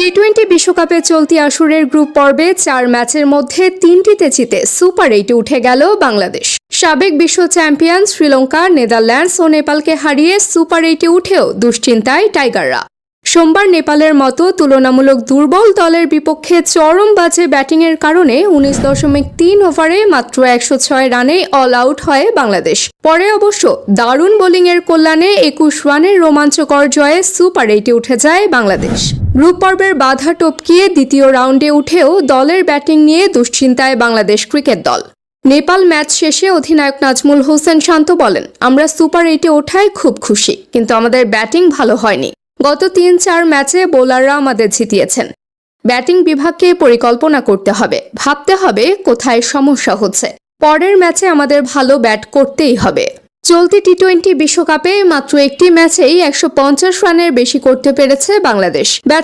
টি-20 বিশ্বকাপে চলতি আসরের গ্রুপ পর্বে 4 ম্যাচের মধ্যে 3টিতে জিতে সুপার 8-এ উঠে গেল বাংলাদেশ। সাবেক বিশ্ব চ্যাম্পিয়ন শ্রীলঙ্কা, নেদারল্যান্ডস ও নেপালকে হারিয়ে সুপার 8-এ উঠেও দুশ্চিন্তায় টাইগাররা। সোমবার নেপালের মতো তুলনামূলক দুর্বল দলের বিপক্ষে চরম বাজে ব্যাটিংয়ের কারণে 19.3 ওভারে মাত্র 106 রানে অল আউট হয় বাংলাদেশ। পরে অবশ্য দারুণ বোলিংয়ের কল্যাণে 21 রানের রোমাঞ্চকর জয়ে সুপার 8-এ উঠে যায় বাংলাদেশ। গ্রুপ পর্বের বাধা টপকিয়ে দ্বিতীয় রাউন্ডে উঠেও দলের ব্যাটিং নিয়ে দুশ্চিন্তায় বাংলাদেশ ক্রিকেট দল। নেপাল ম্যাচ শেষে অধিনায়ক নাজমুল হোসেন শান্ত বলেন, আমরা সুপার 8-এ ওঠায় খুব খুশি, কিন্তু আমাদের ব্যাটিং ভালো হয়নি। গত 3-4 ম্যাচে বোলাররা আমাদের জিতিয়েছেন। ব্যাটিং বিভাগকে পরিকল্পনা করতে হবে, ভাবতে হবে কোথায় সমস্যা হচ্ছে। পরের ম্যাচে আমাদের ভালো ব্যাট করতেই হবে। চলতি টি-20 বিশ্বকাপে মাত্র একটি ম্যাচেই 150 রানের বেশি করতে পেরেছে বাংলাদেশ। ব্যাটসম্যান